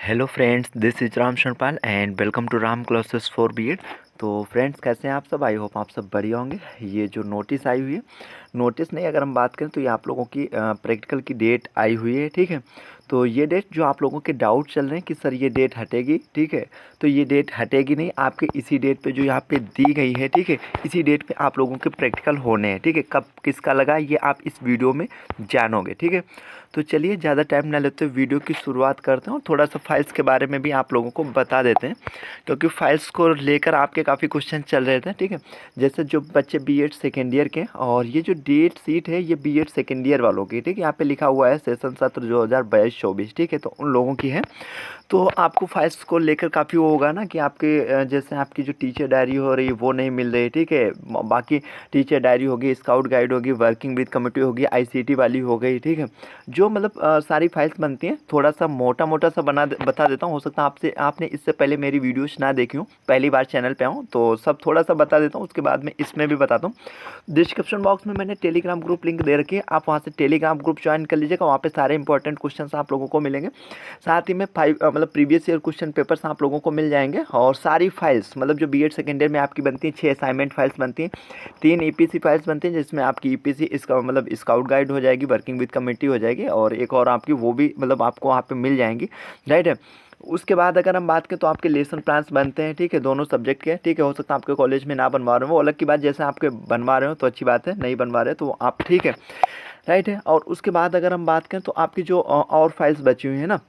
Hello friends, this is Ram Sharanpal and welcome to Ram classes for B Ed. तो friends, कैसे हैं आप सब? आई होप आप सब बढ़िया होंगे। ये जो नोटिस आई हुई है, नोटिस नहीं, अगर हम बात करें तो ये आप लोगों की प्रैक्टिकल की डेट आई हुई है, ठीक है। तो ये डेट जो आप लोगों के डाउट चल रहे हैं कि सर ये डेट हटेगी, ठीक है, तो ये डेट हटेगी नहीं। आपके इसी डेट पे जो यहाँ पे दी गई है, ठीक है, इसी डेट पे आप लोगों के प्रैक्टिकल होने हैं, ठीक है। कब किसका लगा ये आप इस वीडियो में जानोगे, ठीक है। तो चलिए ज़्यादा टाइम ना लेते हुए वीडियो की शुरुआत करते हैं और थोड़ा सा फाइल्स के बारे में भी आप लोगों को बता देते हैं, क्योंकि फाइल्स को लेकर आपके काफ़ी क्वेश्चन चल रहे थे, ठीक है। जैसे जो बच्चे बीएड सेकेंड ईयर के, और ये जो डेट सीट है ये बीएड सेकेंड ईयर वालों की, ठीक है। यहाँ पे लिखा हुआ है सेशन सत्र 2022-24, ठीक है, तो उन लोगों की है। तो आपको फाइल्स को लेकर काफ़ी वो होगा ना कि आपके जैसे आपकी जो टीचर डायरी हो रही है वो नहीं मिल रही, ठीक है। बाकी टीचर डायरी होगी, स्काउट गाइड होगी, वर्किंग विद कमेटी होगी, आईसीटी वाली हो गई, ठीक है। जो मतलब सारी फाइल्स बनती हैं, थोड़ा सा मोटा मोटा सा बता देता हूँ। हो सकता है आपने इससे पहले मेरी वीडियोस ना देखी हूँ, पहली बार चैनल पे आऊँ, तो सब थोड़ा सा बता देता हूँ, उसके बाद में इसमें भी बताता हूँ। डिस्क्रिप्शन बॉक्स में मैंने टेलीग्राम ग्रुप लिंक दे रखी है, आप वहाँ से टेलीग्राम ग्रुप ज्वाइन कर लीजिएगा। वहाँ पे सारे इंपॉर्टेंट क्वेश्चन आप लोगों को मिलेंगे। साथ ही में मतलब प्रीवियस ईयर क्वेश्चन पेपर्स आप लोगों को मिल जाएंगे, और सारी फाइल्स मतलब जो बीएड सेकेंड ईयर में आपकी बनती हैं, 6 असाइनमेंट फाइल्स बनती हैं, 3 ईपीसी फाइल्स बनती हैं, जिसमें आपकी ईपीसी इसका मतलब स्काउट गाइड हो जाएगी, वर्किंग विद कमेटी हो जाएगी, और एक और आपकी वो भी मतलब आपको वहाँ पे मिल जाएंगी, राइट है। उसके बाद अगर हम बात करें तो आपके लेसन प्लान्स बनते हैं, ठीक है, दोनों सब्जेक्ट के, ठीक है। हो सकता है आपके कॉलेज में ना बनवा रहे हो, वो अलग की बात, जैसे आपके बनवा रहे हो तो अच्छी बात है, नहीं बनवा रहे तो आप ठीक है, राइट है। और उसके बाद अगर हम बात करें तो आपकी जो और फाइल्स बची हुई हैं ना,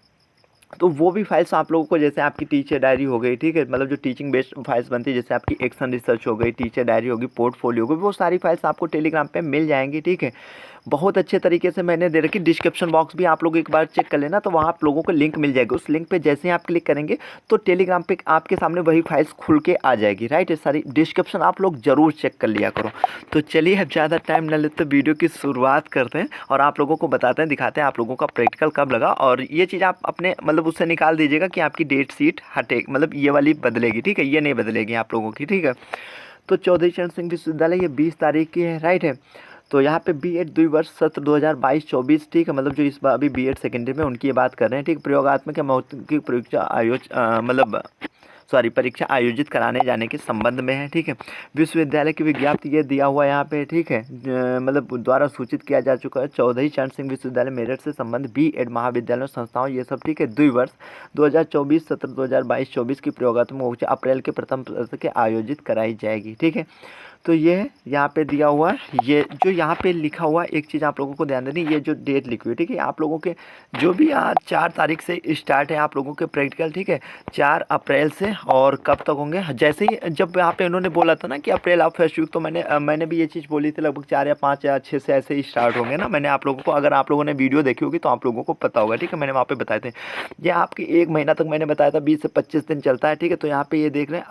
तो वो भी फाइल्स आप लोगों को, जैसे आपकी टीचर डायरी हो गई, ठीक है, मतलब जो टीचिंग बेस्ड फाइल्स बनती है, जैसे आपकी एक्शन रिसर्च हो गई, टीचर डायरी होगी, पोर्टफोलियो होगी, वो सारी फाइल्स आपको टेलीग्राम पे मिल जाएंगी, ठीक है। बहुत अच्छे तरीके से मैंने दे रखी। डिस्क्रिप्शन बॉक्स भी आप लोग एक बार चेक कर लेना, तो वहाँ आप लोगों को लिंक मिल जाएगी। उस लिंक पे जैसे ही आप क्लिक करेंगे तो टेलीग्राम पे आपके सामने वही फाइल्स खुल के आ जाएगी, राइट है। सारी डिस्क्रिप्शन आप लोग ज़रूर चेक कर लिया करो। तो चलिए अब ज़्यादा टाइम न लेते वीडियो की शुरुआत करते हैं और आप लोगों को बताते हैं, दिखाते हैं आप लोगों का प्रैक्टिकल कब लगा। और ये चीज़ आप अपने मतलब उससे निकाल दीजिएगा कि आपकी डेट सीट हटे, मतलब ये वाली बदलेगी, ठीक है, ये नहीं बदलेगी आप लोगों की, ठीक है। तो चौधरी चरण सिंह विश्वविद्यालय ये 20 तारीख की है, राइट है। तो यहाँ पे बीएड द्विवर्ष सत्र 2022-24, ठीक है, मतलब जो इस बार अभी बीएड सेकेंडरी में उनकी ये बात कर रहे हैं, ठीक। प्रयोगात्मक या मौखिक परीक्षा मतलब परीक्षा आयोजित कराने जाने के संबंध में है, ठीक है। विश्वविद्यालय की विज्ञप्ति ये दिया हुआ है यहाँ पे, ठीक है, मतलब द्वारा सूचित किया जा चुका है। चौधरी चरण सिंह विश्वविद्यालय मेरठ से संबंध बीएड महाविद्यालयों संस्थाओं ये सब, ठीक है, द्विवर्ष 2024 सत्र 2022-24 की प्रयोगात्मक अप्रैल के प्रथम सत्र के आयोजित कराई जाएगी, ठीक है। तो ये यहाँ पे दिया हुआ है, ये जो यहाँ पे लिखा हुआ है, एक चीज़ आप लोगों को ध्यान देनी, ये जो डेट लिखी हुई है, ठीक है, आप लोगों के जो भी आज 4 तारीख से स्टार्ट है आप लोगों के प्रैक्टिकल, ठीक है, 4 अप्रैल से, और कब तक होंगे, जैसे ही जब यहाँ पे उन्होंने बोला था ना कि अप्रैल आप फर्स्ट वीक, तो मैंने भी ये चीज़ बोली थी, लगभग 4 या 5 या 6 से ऐसे ही स्टार्ट होंगे ना। मैंने आप लोगों को, अगर आप लोगों ने वीडियो देखी होगी तो आप लोगों को पता होगा, ठीक है, मैंने वहाँ पे बताए थे। ये आपकी 1 महीना तक मैंने बताया था, 20 से 25 दिन चलता है, ठीक है। तो यहाँ पे ये देख रहे हैं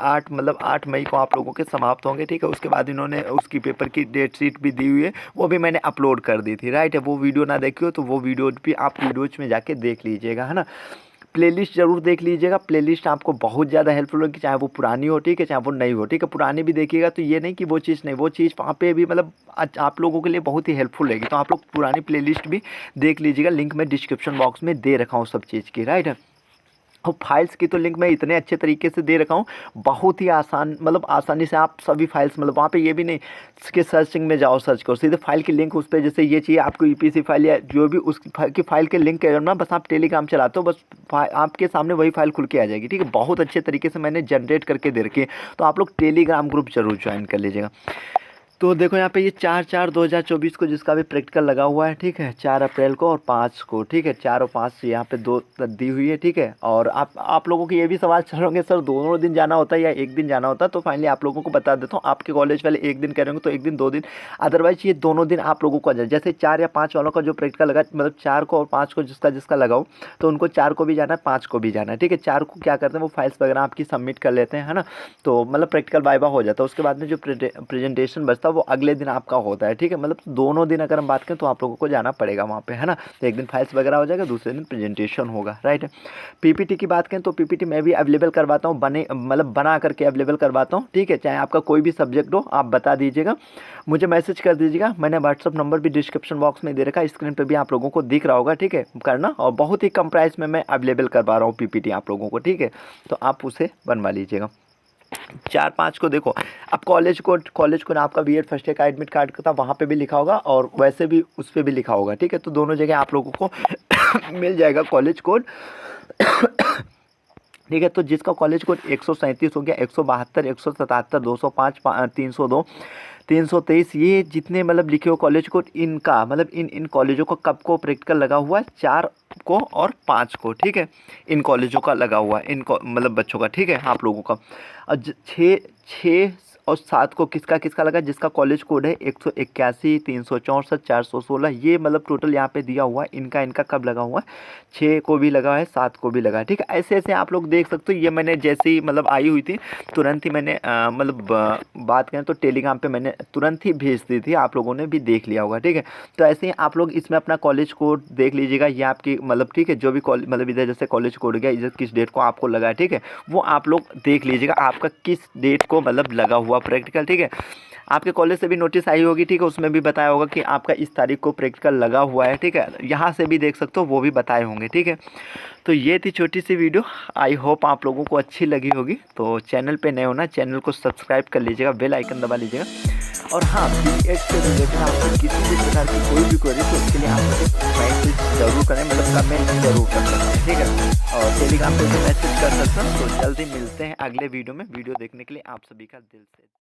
8 मई को आप लोगों के समाप्त होंगे, ठीक है। उसके बाद इन्होंने उसकी पेपर की डेट शीट भी दी हुई है, वो भी मैंने अपलोड कर दी थी, राइट है। वो वीडियो ना देखी हो तो वो वीडियो भी आप वीडियोज में जाके देख लीजिएगा, है ना। प्लेलिस्ट जरूर देख लीजिएगा, प्लेलिस्ट आपको बहुत ज़्यादा हेल्पफुल होगी, चाहे वो पुरानी हो, ठीक है, चाहे वो नई हो, ठीक है। पुरानी भी देखिएगा तो ये नहीं कि वो चीज़ नहीं, वो चीज़ वहाँ पे भी मतलब आप लोगों के लिए बहुत ही हेल्पफुल रहेगी। तो आप लोग पुरानी प्लेलिस्ट भी देख लीजिएगा, लिंक मैं डिस्क्रिप्शन बॉक्स में दे रखा हूँ सब चीज़ की, राइट है। और फाइल्स की तो लिंक मैं इतने अच्छे तरीके से दे रखा हूँ, बहुत ही आसान, मतलब आसानी से आप सभी फाइल्स, मतलब वहाँ पे ये भी नहीं कि सर्चिंग में जाओ सर्च करो, सीधे फाइल की लिंक उस पर, जैसे ये चाहिए आपको ईपीसी फाइल या जो भी उसकी फाइल के लिंक करना, बस आप टेलीग्राम चलाते हो, बस आपके सामने वही फाइल खुल के आ जाएगी, ठीक है। बहुत अच्छे तरीके से मैंने जनरेट करके दे रखी है, तो आप लोग टेलीग्राम ग्रुप जरूर ज्वाइन कर लीजिएगा। तो देखो यहाँ पे ये 4/4/2024 को जिसका भी प्रैक्टिकल लगा हुआ है, ठीक है, 4 अप्रैल को और 5 को, ठीक है, 4 और 5 यहाँ पे 2 दी हुई है, ठीक है। और आप लोगों के ये भी सवाल चल रहे होंगे, सर दोनों दिन जाना होता है या एक दिन जाना होता है? तो फाइनली आप लोगों को बता देता हूँ, आपके कॉलेज वाले एक दिन कह रहे होंगे तो एक दिन 2 दिन, अदरवाइज ये दोनों दिन आप लोगों को आ जाए। जैसे 4 या 5 वालों का जो प्रैक्टिकल लगा, मतलब 4 को और 5 को जिसका जिसका लगाओ, तो उनको 4 को भी जाना है, 5 को भी जाना है, ठीक है। 4 को क्या करते हैं, वो फाइल्स वगैरह आपकी सबमिट कर लेते हैं, है ना। तो मतलब प्रैक्टिकल वाइवा हो जाता है। उसके बाद में जो प्रेजेंटेशन बचता होता है वो अगले दिन आपका होता है, ठीक है। मतलब दोनों दिन अगर हम बात करें तो आप लोगों को जाना पड़ेगा वहाँ पे, है ना। तो एक दिन फाइल्स वगैरह हो जाएगा, दूसरे दिन प्रेजेंटेशन होगा, राइट। पीपीटी की बात करें तो पीपीटी मैं भी अवेलेबल करवाता हूँ, मतलब बना करके अवेलेबल करवाता हूँ, ठीक है। चाहे आपका कोई भी सब्जेक्ट हो, आप बता दीजिएगा, मुझे मैसेज कर दीजिएगा। मैंने व्हाट्सअप नंबर भी डिस्क्रिप्शन बॉक्स में दे रखा है, स्क्रीन पे भी आप लोगों को दिख रहा होगा, ठीक है। करना, और बहुत ही कम प्राइस में मैं अवेलेबल करवा रहा हूँ पीपीटी आप लोगों को, ठीक है। तो आप उसे बनवा लीजिएगा। 4-5 को देखो, अब कॉलेज कोड आपका बीएड फर्स्ट ईयर का एडमिट कार्ड का था, वहाँ पे भी लिखा होगा और वैसे भी उस पर भी लिखा होगा, ठीक है। तो दोनों जगह आप लोगों को मिल जाएगा कॉलेज कोड, ठीक है। तो जिसका कॉलेज कोड 137 हो गया, 172, 177, 205, 302, 323, ये जितने मतलब लिखे हो कॉलेज कोड, इनका मतलब इन कॉलेजों को कब को प्रैक्टिकल लगा हुआ है, 4 को और 5 को, ठीक है। इन कॉलेजों का लगा हुआ है, इनको मतलब बच्चों का, ठीक है, आप लोगों का। और 6 और 7 को किसका किसका लगा, जिसका कॉलेज कोड है 181, 364, 416, ये मतलब टोटल यहाँ पे दिया हुआ है। इनका कब लगा हुआ है, 6 को भी लगा है, 7 को भी लगा है, ठीक है। ऐसे ऐसे आप लोग देख सकते हो। ये मैंने जैसे ही मतलब आई हुई थी, तुरंत ही मैंने बात करें तो टेलीग्राम पे मैंने तुरंत ही भेज दी थी, आप लोगों ने भी देख लिया होगा, ठीक है। तो ऐसे ही आप लोग इसमें अपना कॉलेज कोड देख लीजिएगा, ये आपकी मतलब, ठीक है, जो भी मतलब इधर जैसे कॉलेज कोड गया, इधर किस डेट को आपको लगा है, ठीक है, वो आप लोग देख लीजिएगा, आपका किस डेट को मतलब लगा हुआ प्रैक्टिकल, ठीक है। आपके कॉलेज से भी नोटिस आई होगी, ठीक है, उसमें भी बताया होगा कि आपका इस तारीख को प्रैक्टिकल लगा हुआ है, ठीक है। यहाँ से भी देख सकते हो, वो भी बताए होंगे, ठीक है। तो ये थी छोटी सी वीडियो, आई होप आप लोगों को अच्छी लगी होगी। तो चैनल पे नए होना, चैनल को सब्सक्राइब कर लीजिएगा, बेल आइकन दबा लीजिएगा। और हाँ, बीएड से रिलेटेड आपको किसी भी प्रकार की कोई भी क्वेरी तो उसके लिए आप मुझे मैसेज जरूर करें, मतलब कमेंट जरूर कर सकते हैं, ठीक है। और टेलीग्राम पे भी मैसेज कर सकते हैं। तो जल्दी मिलते हैं अगले वीडियो में। वीडियो देखने के लिए आप सभी का दिल से